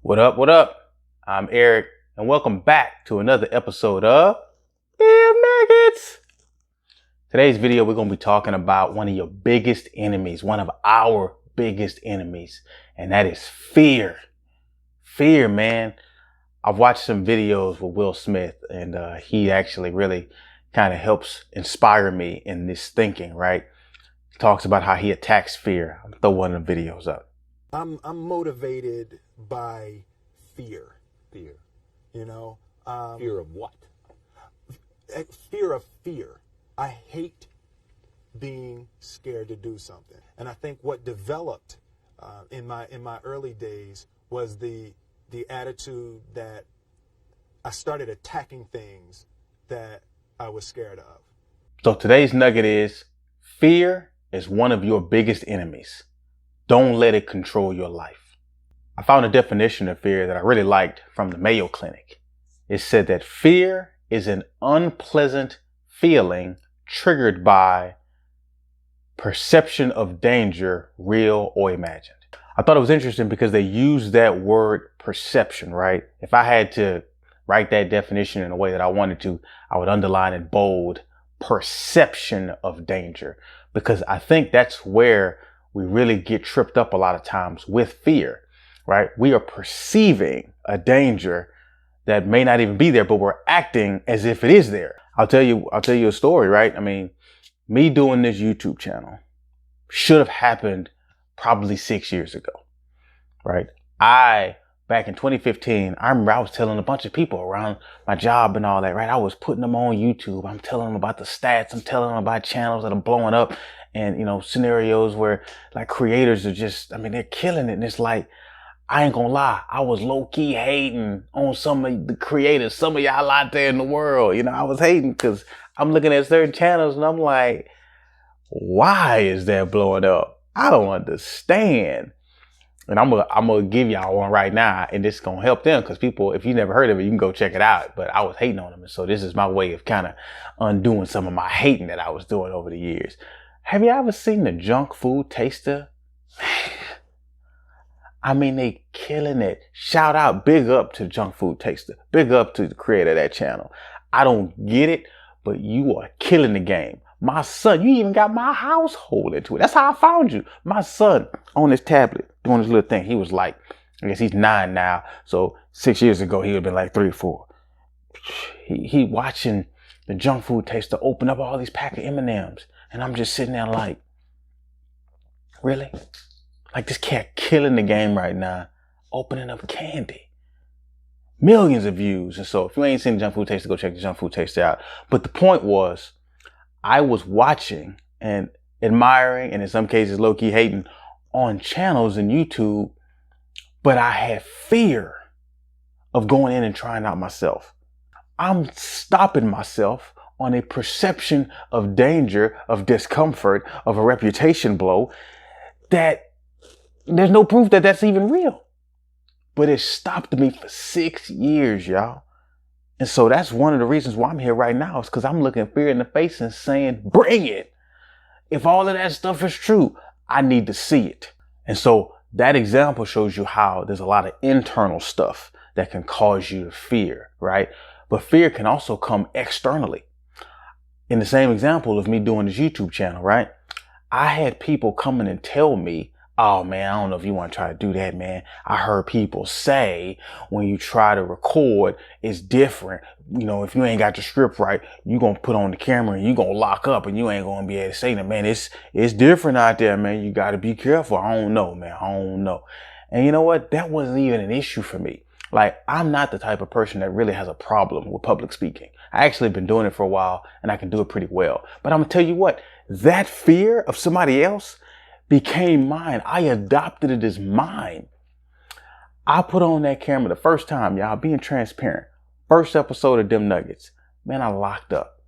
What up? What up? I'm Eric, and welcome back to another episode of Dem Nuggets. Today's video, we're going to be talking about one of your biggest enemies, one of our biggest enemies, and that is fear. Fear, man. I've watched some videos with Will Smith, and he actually really kind of helps inspire me in this thinking, right? He talks about how he attacks fear. I'll throw one of the videos up. I'm motivated by fear. Fear. You know? Fear of what? Fear of fear. I hate being scared to do something. And I think what developed in my early days was the attitude that I started attacking things that I was scared of. So today's nugget is fear is one of your biggest enemies. Don't let it control your life. I found a definition of fear that I really liked from the Mayo Clinic. It said that fear is an unpleasant feeling triggered by perception of danger, real or imagined. I thought it was interesting because they used that word perception, right? If I had to write that definition in a way that I wanted to, I would underline in bold perception of danger, because I think that's where we really get tripped up a lot of times with fear, right? We are perceiving a danger that may not even be there, but we're acting as if it is there. I'll tell you a story, right? I mean, me doing this YouTube channel should have happened probably 6 years ago, right? Back in 2015, I remember I was telling a bunch of people around my job and all that, right? I was putting them on YouTube. I'm telling them about the stats. I'm telling them about channels that are blowing up and, you know, scenarios where like creators are just, I mean, they're killing it. And it's like, I ain't gonna lie, I was low-key hating on some of the creators, some of y'all out there in the world. You know, I was hating because I'm looking at certain channels and I'm like, why is that blowing up? I don't understand. And I'm gonna give y'all one right now, and this is gonna help them because people, if you never heard of it, you can go check it out. But I was hating on them, and so this is my way of kind of undoing some of my hating that I was doing over the years. Have you ever seen the junk food taster? I mean, they killing it. Shout out, big up to Junk Food Taster. Big up to the creator of that channel. I don't get it, but you are killing the game. My son, you even got my household into it. That's how I found you. My son on his tablet doing this little thing. He was like, I guess he's 9 now. So 6 years ago, he would have been like 3 or 4. He watching the Junk Food Taster open up all these pack of M&Ms. And I'm just sitting there like, really? Like this cat killing the game right now, opening up candy. Millions of views. And so if you ain't seen the Junk Food Taster, go check the Junk Food Taster out. But the point was, I was watching and admiring, and in some cases low-key hating on channels in YouTube, but I had fear of going in and trying out myself. I'm stopping myself on a perception of danger, of discomfort, of a reputation blow that there's no proof that that's even real. But it stopped me for 6 years, y'all. And so that's one of the reasons why I'm here right now, is because I'm looking fear in the face and saying, bring it. If all of that stuff is true, I need to see it. And so that example shows you how there's a lot of internal stuff that can cause you to fear, right? But fear can also come externally. In the same example of me doing this YouTube channel, right? I had people come in and tell me, oh man, I don't know if you want to try to do that, man. I heard people say when you try to record, it's different. You know, if you ain't got the script right, you going to put on the camera and you going to lock up and you ain't going to be able to say that, man, it's different out there, man. You got to be careful. I don't know, man. I don't know. And you know what? That wasn't even an issue for me. Like, I'm not the type of person that really has a problem with public speaking. I actually been doing it for a while and I can do it pretty well. But I'm going to tell you what, that fear of somebody else became mine. I adopted it as mine. I put on that camera the first time, y'all, being transparent. First episode of Dem Nuggets. Man, I locked up.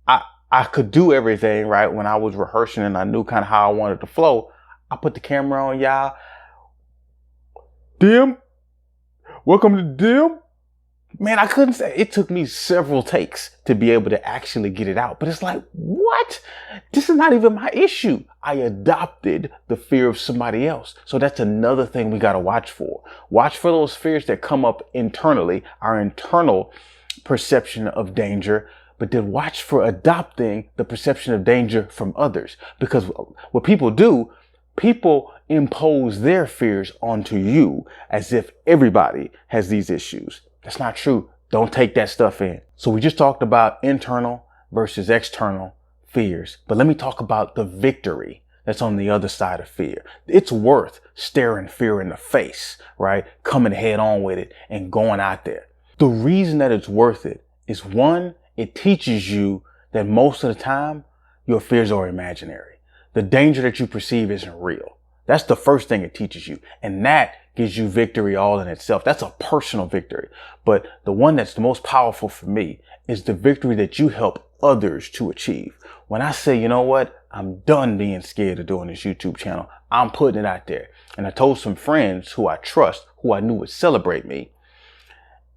I could do everything, right? When I was rehearsing and I knew kind of how I wanted to flow, I put the camera on, y'all. Dem, welcome to Dem. Man, I couldn't say. It took me several takes to be able to actually get it out. But it's like, what? This is not even my issue. I adopted the fear of somebody else. So that's another thing we got to watch for. Watch for those fears that come up internally, our internal perception of danger, but then watch for adopting the perception of danger from others. Because what people do, people impose their fears onto you as if everybody has these issues. That's not true. Don't take that stuff in. So we just talked about internal versus external fears, but let me talk about the victory that's on the other side of fear. It's worth staring fear in the face, right? Coming head on with it and going out there. The reason that it's worth it is, one, it teaches you that most of the time your fears are imaginary. The danger that you perceive isn't real. That's the first thing it teaches you. And that gives you victory all in itself. That's a personal victory. But the one that's the most powerful for me is the victory that you help others to achieve. When I say, you know what, I'm done being scared of doing this YouTube channel, I'm putting it out there. And I told some friends who I trust, who I knew would celebrate me.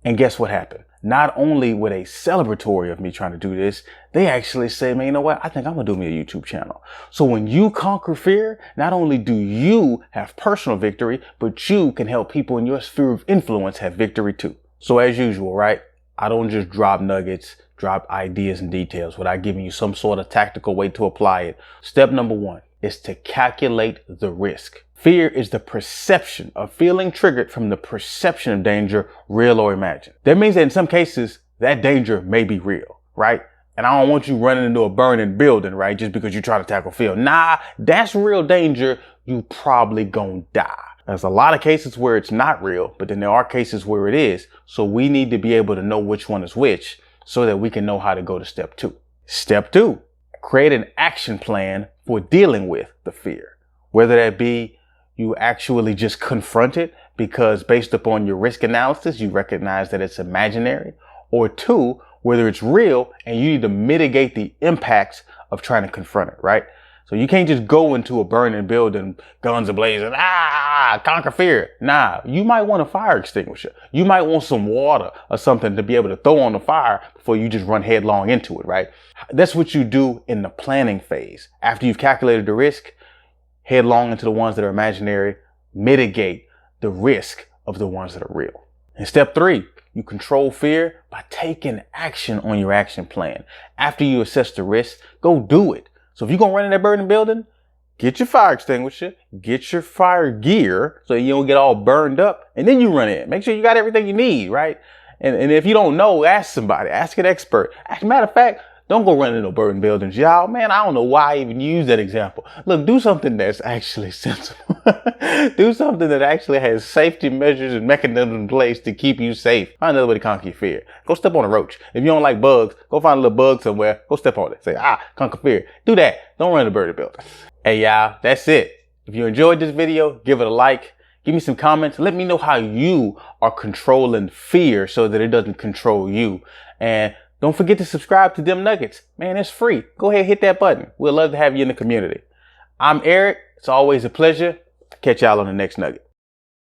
And guess what happened? Not only were they celebratory of me trying to do this, they actually said, man, you know what? I think I'm going to do me a YouTube channel. So when you conquer fear, not only do you have personal victory, but you can help people in your sphere of influence have victory too. So as usual, right? I don't just drop nuggets, drop ideas and details without giving you some sort of tactical way to apply it. Step number one is to calculate the risk. Fear is the perception of feeling triggered from the perception of danger, real or imagined. That means that in some cases, that danger may be real, right? And I don't want you running into a burning building, right? Just because you're trying to tackle fear. Nah, that's real danger. You probably gonna die. There's a lot of cases where it's not real, but then there are cases where it is. So we need to be able to know which one is which so that we can know how to go to step two. Step two, create an action plan for dealing with the fear. Whether that be you actually just confront it because based upon your risk analysis, you recognize that it's imaginary, or two, whether it's real and you need to mitigate the impacts of trying to confront it, right? So you can't just go into a burning building, guns ablazing, conquer fear. Nah, you might want a fire extinguisher. You might want some water or something to be able to throw on the fire before you just run headlong into it, right? That's what you do in the planning phase. After you've calculated the risk, headlong into the ones that are imaginary, mitigate the risk of the ones that are real. And step three, you control fear by taking action on your action plan. After you assess the risk, go do it. So if you're going to run in that burning building, get your fire extinguisher, get your fire gear so you don't get all burned up, and then you run in. Make sure you got everything you need, right? And if you don't know, ask somebody, ask an expert. As a matter of fact, don't go running into burning buildings, y'all. Man, I don't know why I even use that example. Look, do something that's actually sensible. Do something that actually has safety measures and mechanisms in place to keep you safe. Find another way to conquer your fear. Go step on a roach. If you don't like bugs, go find a little bug somewhere. Go step on it. Say, conquer fear. Do that. Don't run into burning buildings. Hey, y'all, that's it. If you enjoyed this video, give it a like. Give me some comments. Let me know how you are controlling fear so that it doesn't control you. And don't forget to subscribe to Dem Nuggets. Man, it's free. Go ahead, hit that button. We'd love to have you in the community. I'm Eric. It's always a pleasure. Catch y'all on the next Nugget.